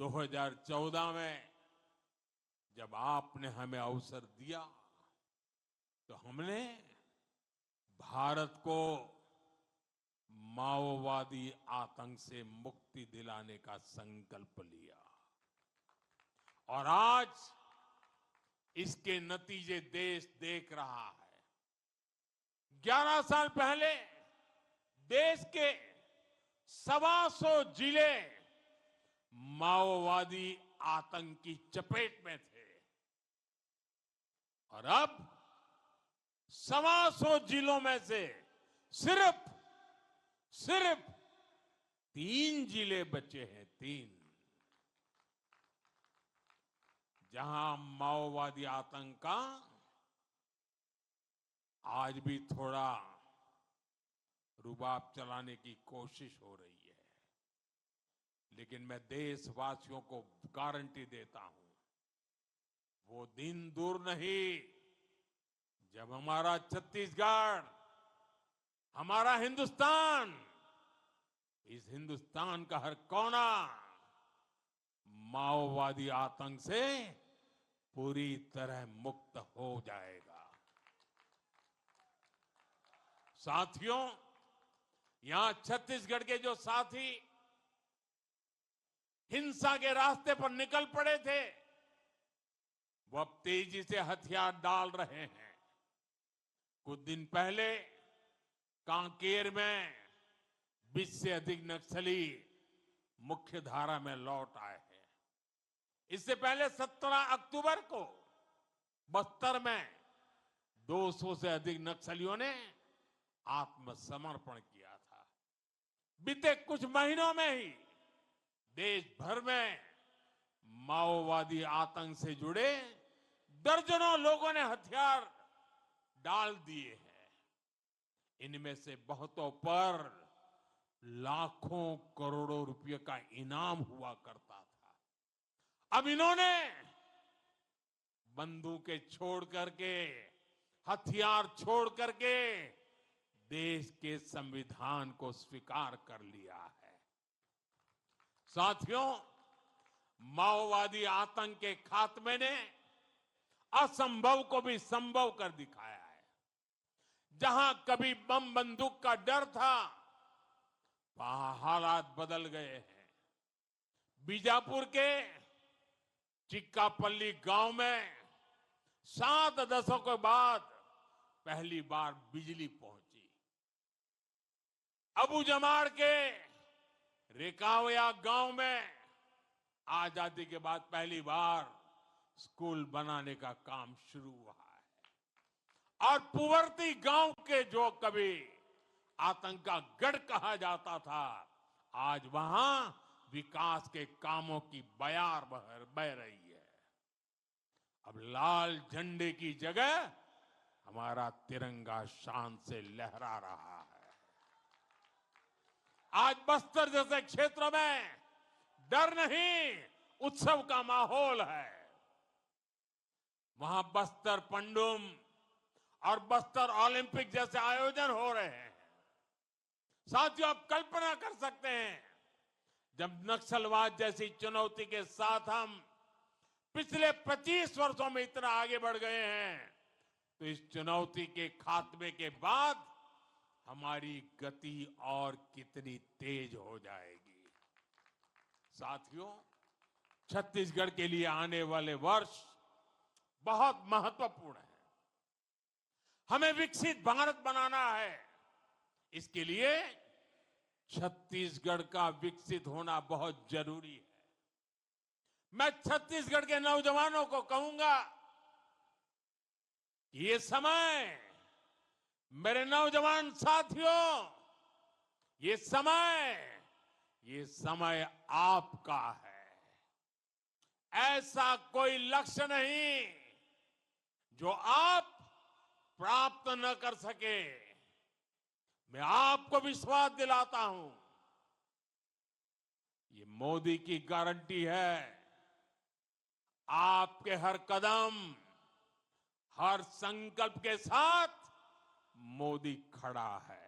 2014 में जब आपने हमें अवसर दिया तो हमने भारत को माओवादी आतंक से मुक्ति दिलाने का संकल्प लिया और आज इसके नतीजे देश देख रहा है। 11 साल पहले देश के 125 जिले माओवादी आतंक की चपेट में थे और अब 125 जिलों में से सिर्फ 3 जिले बचे हैं। 3 जहां माओवादी आतंक का आज भी थोड़ा रुबाब चलाने की कोशिश हो रही है, लेकिन मैं देशवासियों को गारंटी देता हूं वो दिन दूर नहीं जब हमारा छत्तीसगढ़, हमारा हिंदुस्तान, इस हिंदुस्तान का हर कोना माओवादी आतंक से पूरी तरह मुक्त हो जाएगा। साथियों, यहां छत्तीसगढ़ के जो साथी हिंसा के रास्ते पर निकल पड़े थे वो अब तेजी से हथियार डाल रहे हैं। कुछ दिन पहले कांकेर में 20 से अधिक नक्सली मुख्य धारा में लौट आए हैं। इससे पहले 17 अक्टूबर को बस्तर में 200 से अधिक नक्सलियों ने आत्मसमर्पण किया था। बीते कुछ महीनों में ही देश भर में माओवादी आतंक से जुड़े दर्जनों लोगों ने हथियार डाल दिए हैं। इनमें से बहुतों पर लाखों करोड़ों रुपए का इनाम हुआ करता था। अब इन्होंने बंदूकें छोड़ करके, हथियार छोड़ करके देश के संविधान को स्वीकार कर लिया है। साथियों, माओवादी आतंक के खात्मे ने असंभव को भी संभव कर दिखाया है। जहां कभी बम बंदूक का डर था, वहां हालात बदल गए हैं। बीजापुर के चिक्कापल्ली गांव में 7 दशकों बाद पहली बार बिजली पहुंची। अबू जमाड़ के रेकावया गांव में आजादी के बाद पहली बार स्कूल बनाने का काम शुरू हुआ है। और पुवर्ती गांव के जो कभी आतंक का गढ़ कहा जाता था, आज वहां विकास के कामों की बयार बह रही है। अब लाल झंडे की जगह हमारा तिरंगा शान से लहरा रहा है। आज बस्तर जैसे क्षेत्रों में डर नहीं, उत्सव का माहौल है। वहां बस्तर पंडुम और बस्तर ओलंपिक जैसे आयोजन हो रहे हैं। साथियों, आप कल्पना कर सकते हैं जब नक्सलवाद जैसी चुनौती के साथ हम पिछले 25 वर्षों में इतना आगे बढ़ गए हैं, तो इस चुनौती के खात्मे के बाद हमारी गति और कितनी तेज हो जाएगी। साथियों, छत्तीसगढ़ के लिए आने वाले वर्ष बहुत महत्वपूर्ण है। हमें विकसित भारत बनाना है। इसके लिए छत्तीसगढ़ का विकसित होना बहुत जरूरी है। मैं छत्तीसगढ़ के नौजवानों को कहूंगा कि ये समय, मेरे नौजवान साथियों, ये समय आपका है। ऐसा कोई लक्ष्य नहीं जो आप प्राप्त न कर सके। मैं आपको विश्वास दिलाता हूं, ये मोदी की गारंटी है। आपके हर कदम, हर संकल्प के साथ मोदी खड़ा है।